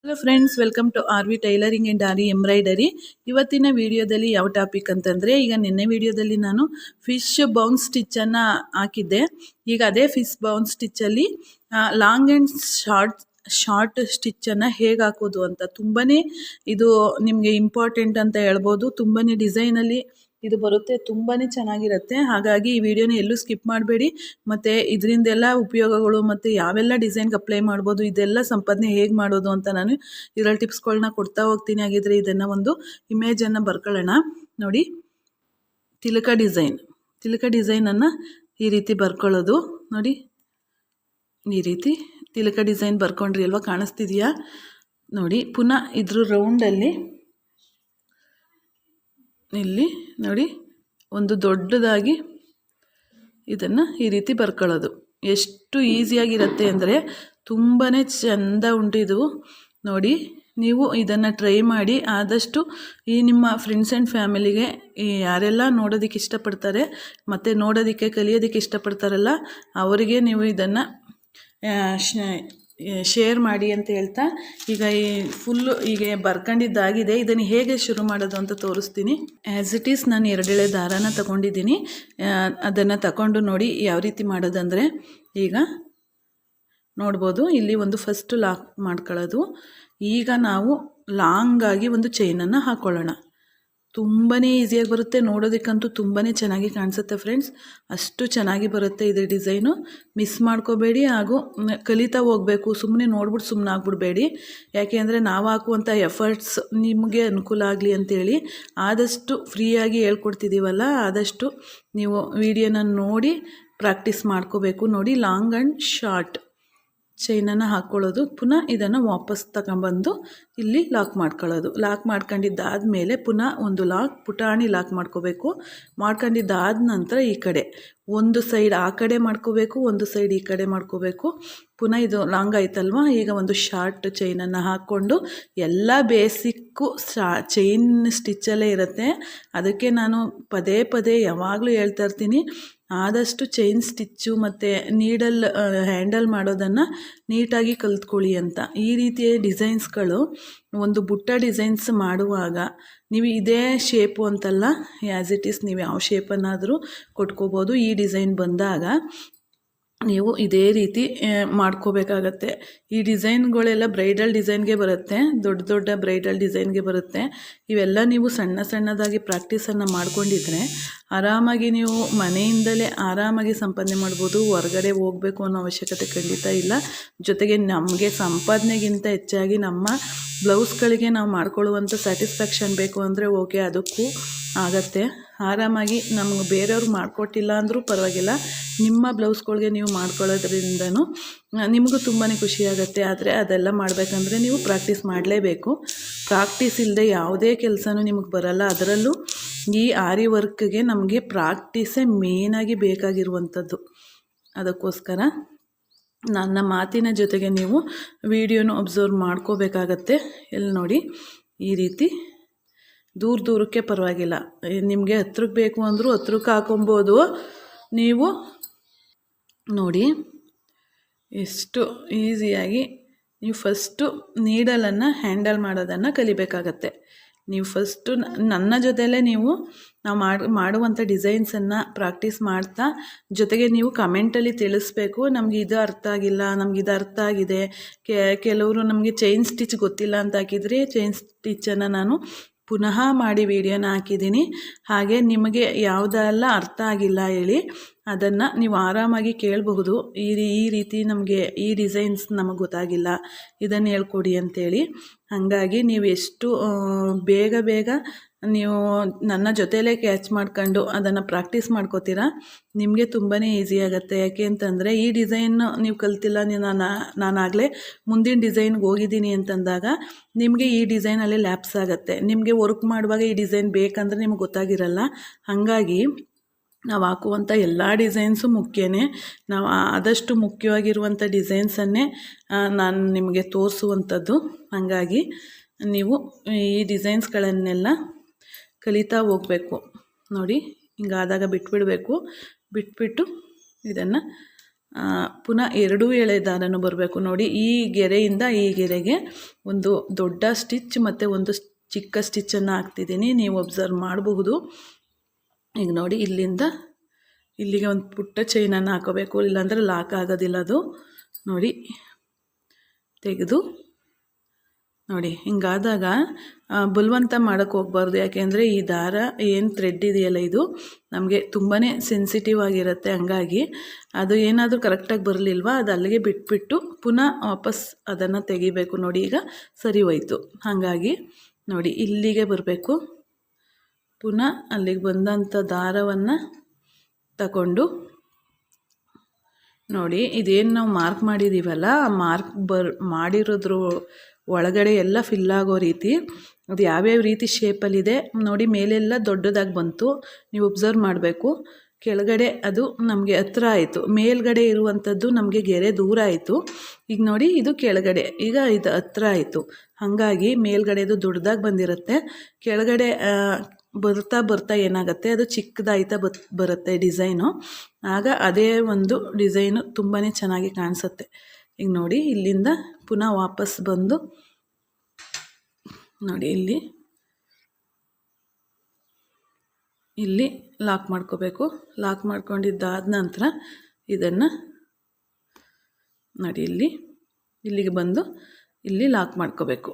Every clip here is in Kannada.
Hello friends, welcome to R V tailoring and R V embroidery. ಇವತ್ತಿನ ವಿಡಿಯೋದಲ್ಲಿ ಯಾವ ಟಾಪಿಕ್ ಅಂತಂದರೆ, ಈಗ ನಿನ್ನೆ ವಿಡಿಯೋದಲ್ಲಿ ನಾನು ಫಿಶ್ ಬೌನ್ಸ್ ಸ್ಟಿಚ್ಚನ್ನು ಹಾಕಿದ್ದೆ. ಈಗ ಅದೇ ಫಿಶ್ ಬೌನ್ಸ್ ಸ್ಟಿಚ್ಚಲ್ಲಿ ಲಾಂಗ್ ಆ್ಯಂಡ್ ಶಾರ್ಟ್ ಸ್ಟಿಚ್ಚನ್ನು ಹೇಗೆ ಹಾಕೋದು ಅಂತ ತುಂಬಾ ಇದು ನಿಮಗೆ ಇಂಪಾರ್ಟೆಂಟ್ ಅಂತ ಹೇಳ್ಬೋದು. ತುಂಬಾ ಡಿಸೈನಲ್ಲಿ ಇದು ಬರುತ್ತೆ, ತುಂಬಾ ಚೆನ್ನಾಗಿರುತ್ತೆ. ಹಾಗಾಗಿ ಈ ವಿಡಿಯೋನ ಎಲ್ಲೂ ಸ್ಕಿಪ್ ಮಾಡಬೇಡಿ. ಮತ್ತು ಇದರಿಂದೆಲ್ಲ ಉಪಯೋಗಗಳು ಮತ್ತು ಯಾವೆಲ್ಲ ಡಿಸೈನ್ಗೆ ಅಪ್ಲೈ ಮಾಡ್ಬೋದು, ಇದೆಲ್ಲ ಸಂಪಾದನೆ ಹೇಗೆ ಮಾಡೋದು ಅಂತ ನಾನು ಇದರಲ್ಲಿ ಟಿಪ್ಸ್ಗಳನ್ನ ಕೊಡ್ತಾ ಹೋಗ್ತೀನಿ. ಹಾಗಿದ್ರೆ ಇದನ್ನು ಒಂದು ಇಮೇಜನ್ನು ಬರ್ಕೊಳ್ಳೋಣ. ನೋಡಿ, ತಿಲಕ ಡಿಸೈನನ್ನು ಈ ರೀತಿ ಬರ್ಕೊಳ್ಳೋದು. ನೋಡಿ, ಈ ರೀತಿ ತಿಲಕ ಡಿಸೈನ್ ಬರ್ಕೊಂಡ್ರಿ ಅಲ್ವಾ, ಕಾಣಿಸ್ತಿದೆಯಾ? ನೋಡಿ, ಪುನಃ ಇದ್ರ ರೌಂಡಲ್ಲಿ ಇಲ್ಲಿ ನೋಡಿ ಒಂದು ದೊಡ್ಡದಾಗಿ ಇದನ್ನು ಈ ರೀತಿ ಬರ್ಕೊಳ್ಳೋದು. ಎಷ್ಟು ಈಸಿಯಾಗಿರುತ್ತೆ ಅಂದರೆ ತುಂಬಾ ಚೆಂದ ಉಂಟು ಇದು. ನೋಡಿ, ನೀವು ಇದನ್ನು ಟ್ರೈ ಮಾಡಿ. ಆದಷ್ಟು ಈ ನಿಮ್ಮ ಫ್ರೆಂಡ್ಸ್ ಆ್ಯಂಡ್ ಫ್ಯಾಮಿಲಿಗೆ ಯಾರೆಲ್ಲ ನೋಡೋದಕ್ಕೆ ಇಷ್ಟಪಡ್ತಾರೆ ಮತ್ತು ನೋಡೋದಕ್ಕೆ ಕಲಿಯೋದಕ್ಕೆ ಇಷ್ಟಪಡ್ತಾರಲ್ಲ ಅವರಿಗೆ ನೀವು ಇದನ್ನು ಶೇರ್ ಮಾಡಿ ಅಂತ ಹೇಳ್ತಾ, ಈಗ ಈ ಫುಲ್ಲು ಈಗ ಬರ್ಕೊಂಡಿದ್ದಾಗಿದೆ. ಇದನ್ನು ಹೇಗೆ ಶುರು ಮಾಡೋದು ಅಂತ ತೋರಿಸ್ತೀನಿ. ಆ್ಯಸ್ ಇಟ್ ಈಸ್ ನಾನು 2 ಎಳೆ ದಾರಾನ ತಗೊಂಡಿದ್ದೀನಿ. ಅದನ್ನು ತಗೊಂಡು ನೋಡಿ ಯಾವ ರೀತಿ ಮಾಡೋದಂದರೆ, ಈಗ ನೋಡ್ಬೋದು ಇಲ್ಲಿ ಒಂದು ಫಸ್ಟ್ ಲಾಕ್ ಮಾಡ್ಕೊಳ್ಳೋದು. ಈಗ ನಾವು ಲಾಂಗಾಗಿ ಒಂದು ಚೈನನ್ನು ಹಾಕ್ಕೊಳ್ಳೋಣ. ತುಂಬಾ ಈಸಿಯಾಗಿ ಬರುತ್ತೆ, ನೋಡೋದಕ್ಕಂತೂ ತುಂಬಾ ಚೆನ್ನಾಗಿ ಕಾಣಿಸುತ್ತೆ ಫ್ರೆಂಡ್ಸ್. ಅಷ್ಟು ಚೆನ್ನಾಗಿ ಬರುತ್ತೆ ಇದು ಡಿಸೈನು. ಮಿಸ್ ಮಾಡ್ಕೋಬೇಡಿ, ಹಾಗೂ ಕಲಿತಾ ಹೋಗಬೇಕು. ಸುಮ್ಮನೆ ನೋಡ್ಬಿಟ್ಟು ಸುಮ್ಮನೆ ಆಗ್ಬಿಡ್ಬೇಡಿ. ಯಾಕೆ ಅಂದರೆ ನಾವು ಹಾಕುವಂಥ ಎಫರ್ಟ್ಸ್ ನಿಮಗೆ ಅನುಕೂಲ ಆಗಲಿ ಅಂತೇಳಿ ಆದಷ್ಟು ಫ್ರೀಯಾಗಿ ಹೇಳ್ಕೊಡ್ತಿದ್ದೀವಲ್ಲ, ಆದಷ್ಟು ನೀವು ವಿಡಿಯೋನ ನೋಡಿ ಪ್ರಾಕ್ಟೀಸ್ ಮಾಡ್ಕೋಬೇಕು. ನೋಡಿ, ಲಾಂಗ್ ಆ್ಯಂಡ್ ಶಾರ್ಟ್ ಚೈನನ್ನು ಹಾಕ್ಕೊಳ್ಳೋದು. ಪುನಃ ಇದನ್ನು ವಾಪಸ್ ತಗೊಂಬಂದು ಇಲ್ಲಿ ಲಾಕ್ ಮಾಡ್ಕೊಳ್ಳೋದು. ಲಾಕ್ ಮಾಡ್ಕೊಂಡಿದ್ದಾದಮೇಲೆ ಪುನಃ ಒಂದು ಪುಟಾಣಿ ಲಾಕ್ ಮಾಡ್ಕೋಬೇಕು. ಮಾಡ್ಕೊಂಡಿದ್ದಾದ ನಂತರ ಈ ಕಡೆ ಒಂದು ಸೈಡ್ ಆ ಕಡೆ ಮಾಡ್ಕೋಬೇಕು, ಒಂದು ಸೈಡ್ ಈ ಕಡೆ ಮಾಡ್ಕೋಬೇಕು. ಪುನಃ ಇದು ಲಾಂಗ್ ಆಯ್ತಲ್ವ, ಈಗ ಒಂದು ಶಾರ್ಟ್ ಚೈನನ್ನು ಹಾಕ್ಕೊಂಡು ಎಲ್ಲ ಬೇಸಿಕ್ಕು ಚೈನ್ ಸ್ಟಿಚ್ಚಲ್ಲೇ ಇರುತ್ತೆ. ಅದಕ್ಕೆ ನಾನು ಪದೇ ಪದೇ ಯಾವಾಗಲೂ ಹೇಳ್ತಾ ಇರ್ತೀನಿ, ಆದಷ್ಟು ಚೈನ್ ಸ್ಟಿಚ್ಚು ಮತ್ತು ನೀಡಲ್ ಹ್ಯಾಂಡಲ್ ಮಾಡೋದನ್ನು ನೀಟಾಗಿ ಕಲ್ತ್ಕೊಳ್ಳಿ ಅಂತ. ಈ ರೀತಿಯ ಡಿಸೈನ್ಸ್ಗಳು ಒಂದು ಬುಟ್ಟ ಡಿಸೈನ್ಸ್ ಮಾಡುವಾಗ ನೀವು ಇದೇ ಶೇಪು ಅಂತಲ್ಲ, ಆ್ಯಸ್ ಇಟ್ ಈಸ್ ನೀವು ಯಾವ ಶೇಪನ್ನಾದರೂ ಕೊಟ್ಕೋಬೋದು. ಈ ಡಿಸೈನ್ ಬಂದಾಗ ನೀವು ಇದೇ ರೀತಿ ಮಾಡ್ಕೋಬೇಕಾಗತ್ತೆ. ಈ ಡಿಸೈನ್ಗಳೆಲ್ಲ ಬ್ರೈಡಲ್ ಡಿಸೈನ್ಗೆ ಬರುತ್ತೆ, ದೊಡ್ಡ ದೊಡ್ಡ ಬ್ರೈಡಲ್ ಡಿಸೈನ್ಗೆ ಬರುತ್ತೆ. ಇವೆಲ್ಲ ನೀವು ಸಣ್ಣ ಸಣ್ಣದಾಗಿ ಪ್ರಾಕ್ಟೀಸನ್ನು ಮಾಡ್ಕೊಂಡಿದ್ರೆ ಆರಾಮಾಗಿ ನೀವು ಮನೆಯಿಂದಲೇ ಆರಾಮಾಗಿ ಸಂಪಾದನೆ ಮಾಡ್ಬೋದು. ಹೊರಗಡೆ ಹೋಗಬೇಕು ಅನ್ನೋ ಅವಶ್ಯಕತೆ ಖಂಡಿತ ಇಲ್ಲ. ಜೊತೆಗೆ ನಮಗೆ ಸಂಪಾದನೆಗಿಂತ ಹೆಚ್ಚಾಗಿ ನಮ್ಮ ಬ್ಲೌಸ್ಗಳಿಗೆ ನಾವು ಮಾಡ್ಕೊಳ್ಳುವಂಥ ಸ್ಯಾಟಿಸ್ಫ್ಯಾಕ್ಷನ್ ಬೇಕು ಅಂದರೆ ಓಕೆ, ಅದಕ್ಕೂ ಆಗತ್ತೆ. ಆರಾಮಾಗಿ ನಮ್ಗೆ ಬೇರೆಯವ್ರು ಮಾಡಿಕೊಟ್ಟಿಲ್ಲ ಅಂದರೂ ಪರವಾಗಿಲ್ಲ, ನಿಮ್ಮ ಬ್ಲೌಸ್ಗಳಿಗೆ ನೀವು ಮಾಡ್ಕೊಳ್ಳೋದ್ರಿಂದನೂ ನಿಮಗೂ ತುಂಬಾ ಖುಷಿಯಾಗತ್ತೆ. ಆದರೆ ಅದೆಲ್ಲ ಮಾಡಬೇಕಂದ್ರೆ ನೀವು ಪ್ರಾಕ್ಟೀಸ್ ಮಾಡಲೇಬೇಕು. ಪ್ರಾಕ್ಟೀಸ್ ಇಲ್ಲದೆ ಯಾವುದೇ ಕೆಲಸನೂ ನಿಮಗೆ ಬರಲ್ಲ. ಅದರಲ್ಲೂ ಈ ಆರಿ ವರ್ಕ್ಗೆ ನಮಗೆ ಪ್ರಾಕ್ಟೀಸೇ ಮೇಯ್ನಾಗಿ ಬೇಕಾಗಿರುವಂಥದ್ದು. ಅದಕ್ಕೋಸ್ಕರ ನನ್ನ ಮಾತಿನ ಜೊತೆಗೆ ನೀವು ವಿಡಿಯೋನು ಅಬ್ಸರ್ವ್ ಮಾಡ್ಕೋಬೇಕಾಗತ್ತೆ. ಎಲ್ಲಿ ನೋಡಿ, ಈ ರೀತಿ ದೂರಕ್ಕೆ ಪರವಾಗಿಲ್ಲ, ನಿಮಗೆ ಹತ್ರಕ್ಕೆ ಬೇಕು ಅಂದರೂ ಹತ್ರಕ್ಕೆ ಹಾಕೊಬೋದು. ನೀವು ನೋಡಿ ಎಷ್ಟು ಈಸಿಯಾಗಿ ನೀವು ಫಸ್ಟು ನೀಡಲನ್ನು ಹ್ಯಾಂಡಲ್ ಮಾಡೋದನ್ನು ಕಲಿಬೇಕಾಗತ್ತೆ. ನೀವು ಫಸ್ಟು ನನ್ನ ಜೊತೆಯಲ್ಲೇ ನಾವು ಮಾಡುವಂಥ ಡಿಸೈನ್ಸನ್ನು ಪ್ರಾಕ್ಟೀಸ್ ಮಾಡ್ತಾ, ಜೊತೆಗೆ ನೀವು ಕಮೆಂಟಲ್ಲಿ ತಿಳಿಸ್ಬೇಕು, ನಮಗೆ ಇದು ಅರ್ಥ ಆಗಿಲ್ಲ, ನಮ್ಗೆ ಇದು ಅರ್ಥ ಆಗಿದೆ. ಕೆಲವರು ನಮಗೆ ಚೈನ್ ಸ್ಟಿಚ್ ಗೊತ್ತಿಲ್ಲ ಅಂತ ಹಾಕಿದರೆ ಚೈನ್ ಸ್ಟಿಚ್ಚನ್ನು ನಾನು ಪುನಃ ಮಾಡಿ ವಿಡಿಯೋನ ಹಾಕಿದ್ದೀನಿ. ಹಾಗೆ ನಿಮಗೆ ಯಾವುದೆಲ್ಲ ಅರ್ಥ ಆಗಿಲ್ಲ ಹೇಳಿ ಅದನ್ನು ನೀವು ಆರಾಮಾಗಿ ಕೇಳಬಹುದು. ಈ ರೀತಿ ನಮಗೆ ಈ ಡಿಸೈನ್ಸ್ ನಮಗೆ ಗೊತ್ತಾಗಿಲ್ಲ, ಇದನ್ನು ಹೇಳ್ಕೊಡಿ ಅಂತೇಳಿ. ಹಾಗಾಗಿ ನೀವು ಎಷ್ಟು ಬೇಗ ನೀವು ನನ್ನ ಜೊತೆಯಲ್ಲೇ ಕ್ಯಾಚ್ ಮಾಡ್ಕೊಂಡು ಅದನ್ನು ಪ್ರಾಕ್ಟೀಸ್ ಮಾಡ್ಕೋತೀರಾ, ನಿಮಗೆ ತುಂಬಾ ಈಸಿ ಆಗುತ್ತೆ. ಯಾಕೆ ಅಂತಂದರೆ ಈ ಡಿಸೈನ್ ನೀವು ಕಲ್ತಿಲ್ಲ, ನಾನಾಗಲೇ ಮುಂದಿನ ಡಿಸೈನ್ಗೆ ಹೋಗಿದ್ದೀನಿ ಅಂತಂದಾಗ ನಿಮಗೆ ಈ ಡಿಸೈನಲ್ಲಿ ಲ್ಯಾಪ್ಸ್ ಆಗುತ್ತೆ. ನಿಮಗೆ ವರ್ಕ್ ಮಾಡುವಾಗ ಈ ಡಿಸೈನ್ ಬೇಕಂದರೆ ನಿಮಗೆ ಗೊತ್ತಾಗಿರಲ್ಲ. ಹಾಗಾಗಿ ನಾವು ಹಾಕುವಂಥ ಎಲ್ಲ ಡಿಸೈನ್ಸು ಮುಖ್ಯನೇ. ನಾವು ಆದಷ್ಟು ಮುಖ್ಯವಾಗಿರುವಂಥ ಡಿಸೈನ್ಸನ್ನೇ ನಾನು ನಿಮಗೆ ತೋರಿಸುವಂಥದ್ದು. ಹಾಗಾಗಿ ನೀವು ಈ ಡಿಸೈನ್ಸ್ಗಳನ್ನೆಲ್ಲ ಕಲಿತಾ ಹೋಗಬೇಕು. ನೋಡಿ, ಹಿಂಗಾದಾಗ ಬಿಟ್ಬಿಟ್ಟು ಇದನ್ನು ಪುನಃ 2 ಎಳೆ ದಾರನೂ ಬರಬೇಕು ನೋಡಿ. ಈ ಗೆರೆಯಿಂದ ಈ ಗೆರೆಗೆ ಒಂದು ದೊಡ್ಡ ಸ್ಟಿಚ್ ಮತ್ತು ಒಂದು ಚಿಕ್ಕ ಸ್ಟಿಚ್ಚನ್ನು ಹಾಕ್ತಿದ್ದೀನಿ, ನೀವು ಅಬ್ಸರ್ವ್ ಮಾಡಬಹುದು. ಈಗ ನೋಡಿ ಇಲ್ಲಿಂದ ಇಲ್ಲಿಗೆ ಒಂದು ಪುಟ್ಟ ಚೈನನ್ನು ಹಾಕೋಬೇಕು, ಇಲ್ಲಾಂದರೆ ಲಾಕ್ ಆಗೋದಿಲ್ಲ ಅದು. ನೋಡಿ ತೆಗೆದು ನೋಡಿ ಹಿಂಗಾದಾಗ ಬಲವಂತ ಮಾಡೋಕ್ಕೆ ಹೋಗ್ಬಾರ್ದು, ಯಾಕೆಂದರೆ ಈ ದಾರ ಏನು ಥ್ರೆಡ್ ಇದೆಯಲ್ಲ ಇದು ನಮಗೆ ತುಂಬಾ ಸೆನ್ಸಿಟಿವ್ ಆಗಿರುತ್ತೆ. ಹಂಗಾಗಿ ಅದು ಏನಾದರೂ ಕರೆಕ್ಟಾಗಿ ಬರಲಿಲ್ವಾ ಅದು ಅಲ್ಲಿಗೆ ಬಿಟ್ಬಿಟ್ಟು ಪುನಃ ವಾಪಸ್ ಅದನ್ನು ತೆಗಿಬೇಕು. ನೋಡಿ ಈಗ ಸರಿ ಹೋಯ್ತು. ಹಾಗಾಗಿ ನೋಡಿ ಇಲ್ಲಿಗೆ ಬರಬೇಕು, ಪುನಃ ಅಲ್ಲಿಗೆ ಬಂದಂಥ ದಾರವನ್ನು ತಗೊಂಡು ನೋಡಿ ಇದೇನು ನಾವು ಮಾರ್ಕ್ ಮಾಡಿದ್ದೀವಲ್ಲ ಆ ಮಾರ್ಕ್ ಮಾಡಿರೋದ್ರ ಒಳಗಡೆ ಎಲ್ಲ ಫಿಲ್ ಆಗೋ ರೀತಿ ಅದು ಯಾವ್ಯಾವ ರೀತಿ ಶೇಪಲ್ಲಿದೆ ನೋಡಿ. ಮೇಲೆಲ್ಲ ದೊಡ್ಡದಾಗಿ ಬಂತು, ನೀವು ಅಬ್ಸರ್ವ್ ಮಾಡಬೇಕು. ಕೆಳಗಡೆ ಅದು ನಮಗೆ ಹತ್ರ ಆಯಿತು, ಮೇಲ್ಗಡೆ ಇರುವಂಥದ್ದು ನಮಗೆ ಗೆರೆ ದೂರ ಆಯಿತು. ಈಗ ನೋಡಿ ಇದು ಕೆಳಗಡೆ, ಈಗ ಇದು ಹತ್ರ ಆಯಿತು. ಹಾಗಾಗಿ ಮೇಲ್ಗಡೆದು ದೊಡ್ಡದಾಗಿ ಬಂದಿರುತ್ತೆ, ಕೆಳಗಡೆ ಬರ್ತಾ ಬರ್ತಾ ಏನಾಗುತ್ತೆ ಅದು ಚಿಕ್ಕದಾಯ್ತಾ ಬರುತ್ತೆ ಡಿಸೈನು. ಆಗ ಅದೇ ಒಂದು ಡಿಸೈನು ತುಂಬಾ ಚೆನ್ನಾಗಿ ಕಾಣಿಸುತ್ತೆ. ಈಗ ನೋಡಿ ಇಲ್ಲಿಂದ ಪುನಃ ವಾಪಸ್ ಬಂದು ನೋಡಿ ಇಲ್ಲಿ ಲಾಕ್ ಮಾಡ್ಕೋಬೇಕು. ಲಾಕ್ ಮಾಡ್ಕೊಂಡಿದ್ದಾದ ನಂತರ ಇದನ್ನು ನೋಡಿ ಇಲ್ಲಿಗೆ ಬಂದು ಇಲ್ಲಿ ಲಾಕ್ ಮಾಡ್ಕೋಬೇಕು.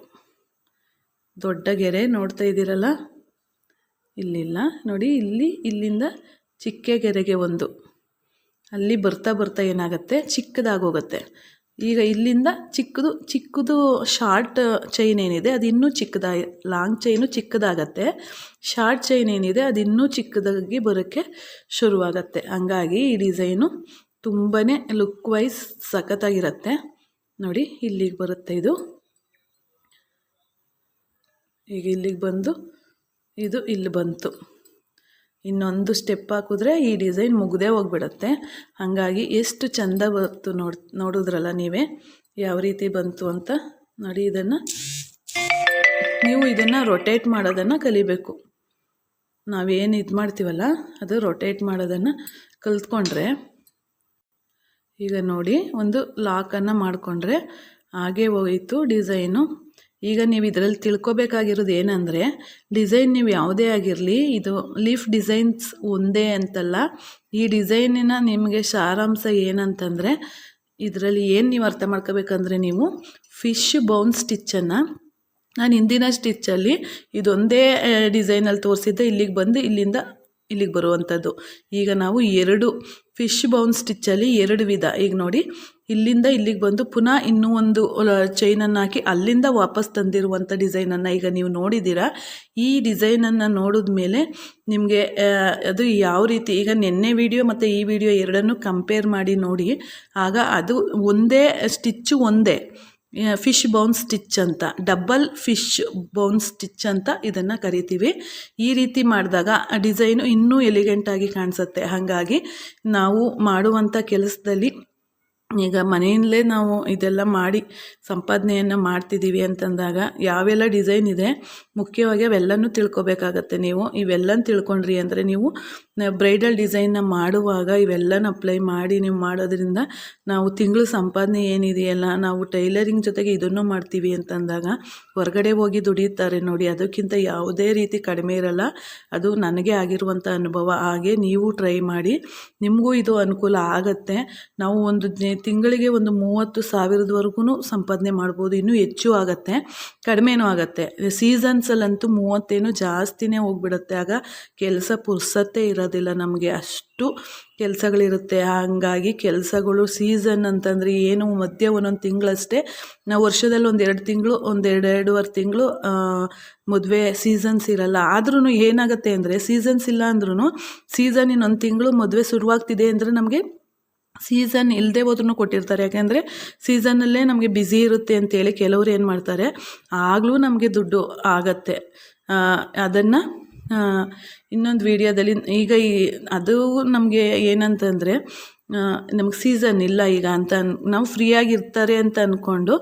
ದೊಡ್ಡ ಗೆರೆ ನೋಡ್ತಾ ಇದ್ದೀರಲ್ಲ, ಇಲ್ಲಿಲ್ಲ ನೋಡಿ, ಇಲ್ಲಿಂದ ಚಿಕ್ಕ ಗೆರೆಗೆ ಒಂದು ಅಲ್ಲಿ ಬರ್ತಾ ಬರ್ತಾ ಏನಾಗುತ್ತೆ ಚಿಕ್ಕದಾಗೋಗುತ್ತೆ. ಈಗ ಇಲ್ಲಿಂದ ಚಿಕ್ಕದು ಶಾರ್ಟ್ ಚೈನ್ ಏನಿದೆ ಅದು ಇನ್ನೂ ಲಾಂಗ್ ಚೈನು ಚಿಕ್ಕದಾಗತ್ತೆ, ಶಾರ್ಟ್ ಚೈನ್ ಏನಿದೆ ಅದು ಇನ್ನೂ ಚಿಕ್ಕದಾಗಿ ಬರೋಕ್ಕೆ ಶುರುವಾಗತ್ತೆ. ಹಂಗಾಗಿ ಈ ಡಿಸೈನು ತುಂಬಾ ಲುಕ್ ವೈಸ್ ಸಖತ್ತಾಗಿರುತ್ತೆ. ನೋಡಿ ಇಲ್ಲಿಗೆ ಬರುತ್ತೆ ಇದು. ಈಗ ಇಲ್ಲಿಗೆ ಬಂದು ಇದು ಇಲ್ಲಿ ಬಂತು, ಇನ್ನೊಂದು ಸ್ಟೆಪ್ ಹಾಕಿದ್ರೆ ಈ ಡಿಸೈನ್ ಮುಗ್ದೇ ಹೋಗ್ಬಿಡುತ್ತೆ. ಹಾಗಾಗಿ ಎಷ್ಟು ಚೆಂದ ಬಂತು ನೋಡಿದ್ರಲ್ಲ ನೀವೇ ಯಾವ ರೀತಿ ಬಂತು ಅಂತ. ನೋಡಿ ನೀವು ಇದನ್ನು ರೊಟೇಟ್ ಮಾಡೋದನ್ನು ಕಲಿಬೇಕು. ನಾವೇನು ಇದು ಮಾಡ್ತೀವಲ್ಲ ಅದು ರೊಟೇಟ್ ಮಾಡೋದನ್ನು ಕಲ್ತ್ಕೊಂಡ್ರೆ, ಈಗ ನೋಡಿ ಒಂದು ಲಾಕನ್ನು ಮಾಡಿಕೊಂಡ್ರೆ ಹಾಗೆ ಹೋಯಿತು ಡಿಸೈನು. ಈಗ ನೀವು ಇದರಲ್ಲಿ ತಿಳ್ಕೊಬೇಕಾಗಿರೋದು ಏನಂದರೆ ಡಿಸೈನ್ ನೀವು ಯಾವುದೇ ಆಗಿರಲಿ ಇದು ಲೀಫ್ ಡಿಸೈನ್ಸ್ ಒಂದೇ ಅಂತಲ್ಲ. ಈ ಡಿಸೈನಿನ ನಿಮಗೆ ಸಾರಾಂಶ ಏನಂತಂದರೆ ಇದರಲ್ಲಿ ಏನು ನೀವು ಅರ್ಥ ಮಾಡ್ಕೋಬೇಕಂದ್ರೆ ನೀವು ಫಿಶ್ ಬೌನ್ ಸ್ಟಿಚ್ಚನ್ನು ನಾನು ಹಿಂದಿನ ಸ್ಟಿಚ್ಚಲ್ಲಿ ಇದೊಂದೇ ಡಿಸೈನಲ್ಲಿ ತೋರಿಸಿದ್ದೆ, ಇಲ್ಲಿಗೆ ಬಂದು ಇಲ್ಲಿಂದ ಇಲ್ಲಿಗೆ ಬರುವಂಥದ್ದು. ಈಗ ನಾವು 2 ಫಿಶ್ ಬೌನ್ ಸ್ಟಿಚ್ಚಲ್ಲಿ 2 ವಿಧ. ಈಗ ನೋಡಿ ಇಲ್ಲಿಂದ ಇಲ್ಲಿಗೆ ಬಂದು ಪುನಃ ಇನ್ನೂ ಒಂದು ಚೈನನ್ನು ಹಾಕಿ ಅಲ್ಲಿಂದ ವಾಪಸ್ ತಂದಿರುವಂಥ ಡಿಸೈನನ್ನು ಈಗ ನೀವು ನೋಡಿದ್ದೀರಾ. ಈ ಡಿಸೈನನ್ನು ನೋಡಿದ ಮೇಲೆ ನಿಮಗೆ ಅದು ಯಾವ ರೀತಿ, ಈಗ ನೆನ್ನೆ ವಿಡಿಯೋ ಮತ್ತು ಈ ವಿಡಿಯೋ ಎರಡನ್ನೂ ಕಂಪೇರ್ ಮಾಡಿ ನೋಡಿ. ಆಗ ಅದು ಒಂದೇ ಸ್ಟಿಚ್ಚು ಒಂದೇ ಫಿಶ್ ಬೌನ್ ಸ್ಟಿಚ್ ಅಂತ, ಡಬಲ್ ಫಿಶ್ ಬೌನ್ ಸ್ಟಿಚ್ ಅಂತ ಇದನ್ನು ಕರಿತೀವಿ. ಈ ರೀತಿ ಮಾಡಿದಾಗ ಡಿಸೈನು ಇನ್ನೂ ಎಲಿಗೆಂಟಾಗಿ ಕಾಣಿಸುತ್ತೆ. ಹಾಗಾಗಿ ನಾವು ಮಾಡುವಂಥ ಕೆಲಸದಲ್ಲಿ ಈಗ ಮನೆಯಲ್ಲೇ ನಾವು ಇದೆಲ್ಲ ಮಾಡಿ ಸಂಪಾದನೆಯನ್ನು ಮಾಡ್ತಿದ್ದೀವಿ ಅಂತಂದಾಗ ಯಾವೆಲ್ಲ ಡಿಸೈನ್ ಇದೆ ಮುಖ್ಯವಾಗಿ ಅವೆಲ್ಲನೂ ತಿಳ್ಕೊಬೇಕಾಗತ್ತೆ. ನೀವು ಇವೆಲ್ಲನೂ ತಿಳ್ಕೊಂಡ್ರಿ ಅಂದರೆ ನೀವು ಬ್ರೈಡಲ್ ಡಿಸೈನ್ನ ಮಾಡುವಾಗ ಇವೆಲ್ಲನ ಅಪ್ಲೈ ಮಾಡಿ ನೀವು ಮಾಡೋದ್ರಿಂದ ನಾವು ತಿಂಗಳು ಸಂಪಾದನೆ ಏನಿದೆಯಲ್ಲ, ನಾವು ಟೈಲರಿಂಗ್ ಜೊತೆಗೆ ಇದನ್ನು ಮಾಡ್ತೀವಿ ಅಂತಂದಾಗ ಹೊರಗಡೆ ಹೋಗಿ ದುಡಿಯುತ್ತಾರೆ ನೋಡಿ, ಅದಕ್ಕಿಂತ ಯಾವುದೇ ರೀತಿ ಕಡಿಮೆ ಇರಲ್ಲ. ಅದು ನನಗೆ ಆಗಿರುವಂಥ ಅನುಭವ. ಹಾಗೆ ನೀವು ಟ್ರೈ ಮಾಡಿ, ನಿಮಗೂ ಇದು ಅನುಕೂಲ ಆಗತ್ತೆ. ನಾವು ಒಂದು ತಿಂಗಳಿಗೆ ಒಂದು 30,000ವರೆಗೂ ಸಂಪಾದನೆ ಮಾಡ್ಬೋದು, ಇನ್ನೂ ಹೆಚ್ಚು ಆಗುತ್ತೆ, ಕಡಿಮೆನೂ ಆಗುತ್ತೆ. ಸೀಸನ್ಸಲ್ಲಂತೂ 30 ಜಾಸ್ತಿನೇ ಹೋಗ್ಬಿಡುತ್ತೆ. ಆಗ ಕೆಲಸ ಪುರ್ಸತ್ತೆ ಇರೋದಿಲ್ಲ, ನಮಗೆ ಅಷ್ಟು ಕೆಲಸಗಳಿರುತ್ತೆ. ಹಾಗಾಗಿ ಕೆಲಸಗಳು ಸೀಸನ್ ಅಂತಂದರೆ ಏನು ಮಧ್ಯೆ ಒಂದೊಂದು ತಿಂಗಳಷ್ಟೇ, ನಾವು ವರ್ಷದಲ್ಲಿ 1-2 ತಿಂಗಳು 1-2.5 ತಿಂಗಳು ಮದುವೆ ಸೀಸನ್ಸ್ ಇರಲ್ಲ. ಆದ್ರೂ ಏನಾಗುತ್ತೆ ಅಂದರೆ ಸೀಸನ್ಸ್ ಇಲ್ಲ ಅಂದ್ರೂ ಸೀಸನ್ ಇನ್ನೊಂದು ತಿಂಗಳು ಮದುವೆ ಶುರುವಾಗ್ತಿದೆ ಅಂದರೆ ನಮಗೆ ಸೀಸನ್ ಇಲ್ಲದೆ ಹೋದ್ರೂ ಕೊಟ್ಟಿರ್ತಾರೆ. ಯಾಕೆಂದರೆ ಸೀಸನ್ನಲ್ಲೇ ನಮಗೆ ಬ್ಯುಸಿ ಇರುತ್ತೆ ಅಂತೇಳಿ ಕೆಲವರು ಏನು ಮಾಡ್ತಾರೆ, ಆಗಲೂ ನಮಗೆ ದುಡ್ಡು ಆಗತ್ತೆ. ಅದನ್ನು ಇನ್ನೊಂದು ವಿಡಿಯೋದಲ್ಲಿ ಈಗ ಅದು ನಮಗೆ ಏನಂತಂದರೆ ನಮಗೆ ಸೀಸನ್ ಇಲ್ಲ ಈಗ ಅಂತ ನಾವು ಫ್ರೀಯಾಗಿರ್ತಾರೆ ಅಂತ ಅಂದ್ಕೊಂಡು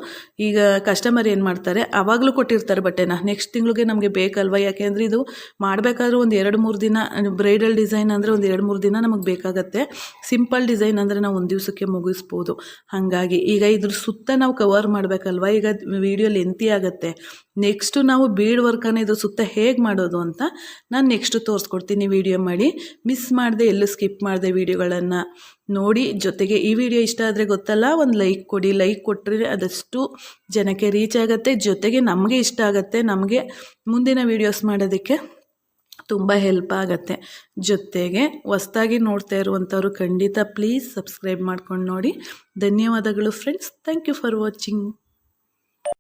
ಈಗ ಕಸ್ಟಮರ್ ಏನು ಮಾಡ್ತಾರೆ ಆವಾಗಲೂ ಕೊಟ್ಟಿರ್ತಾರೆ ಬಟ್ಟೆನ ನೆಕ್ಸ್ಟ್ ತಿಂಗಳಿಗೆ ನಮಗೆ ಬೇಕಲ್ವ, ಯಾಕೆಂದರೆ ಇದು ಮಾಡಬೇಕಾದ್ರೂ ಒಂದು 2-3 ದಿನ, ಬ್ರೈಡಲ್ ಡಿಸೈನ್ ಅಂದರೆ ಒಂದು 2-3 ದಿನ ನಮಗೆ ಬೇಕಾಗತ್ತೆ. ಸಿಂಪಲ್ ಡಿಸೈನ್ ಅಂದರೆ ನಾವು ಒಂದು ದಿವಸಕ್ಕೆ ಮುಗಿಸ್ಬೋದು. ಹಾಗಾಗಿ ಈಗ ಇದ್ರ ಸುತ್ತ ನಾವು ಕವರ್ ಮಾಡಬೇಕಲ್ವ, ಈಗ ವಿಡಿಯೋ ಲೆಂತಿ ಆಗುತ್ತೆ. ನೆಕ್ಸ್ಟು ನಾವು ಬೀಡ್ ವರ್ಕನ್ನು ಇದ್ರ ಸುತ್ತ ಹೇಗೆ ಮಾಡೋದು ಅಂತ ನಾನು ನೆಕ್ಸ್ಟು ತೋರಿಸ್ಕೊಡ್ತೀನಿ. ವಿಡಿಯೋ ಮಾಡಿ ಮಿಸ್ ಮಾಡದೆ, ಎಲ್ಲೂ ಸ್ಕಿಪ್ ಮಾಡದೆ ವಿಡಿಯೋಗಳನ್ನು ನೋಡಿ. ಜೊತೆಗೆ ಈ ವಿಡಿಯೋ ಇಷ್ಟ ಆದರೆ ಗೊತ್ತಲ್ಲ, ಒಂದು ಲೈಕ್ ಕೊಡಿ. ಲೈಕ್ ಕೊಟ್ಟರೆ ಅದಷ್ಟು ಜನಕ್ಕೆ ರೀಚ್ ಆಗುತ್ತೆ, ಜೊತೆಗೆ ನಮಗೆ ಇಷ್ಟ ಆಗುತ್ತೆ, ನಮಗೆ ಮುಂದಿನ ವೀಡಿಯೋಸ್ ಮಾಡೋದಕ್ಕೆ ತುಂಬ ಹೆಲ್ಪ್ ಆಗುತ್ತೆ. ಜೊತೆಗೆ ಹೊಸ್ದಾಗಿ ನೋಡ್ತಾ ಇರುವಂಥವ್ರು ಖಂಡಿತ ಪ್ಲೀಸ್ ಸಬ್ಸ್ಕ್ರೈಬ್ ಮಾಡ್ಕೊಂಡು ನೋಡಿ. ಧನ್ಯವಾದಗಳು friends. Thank you for watching.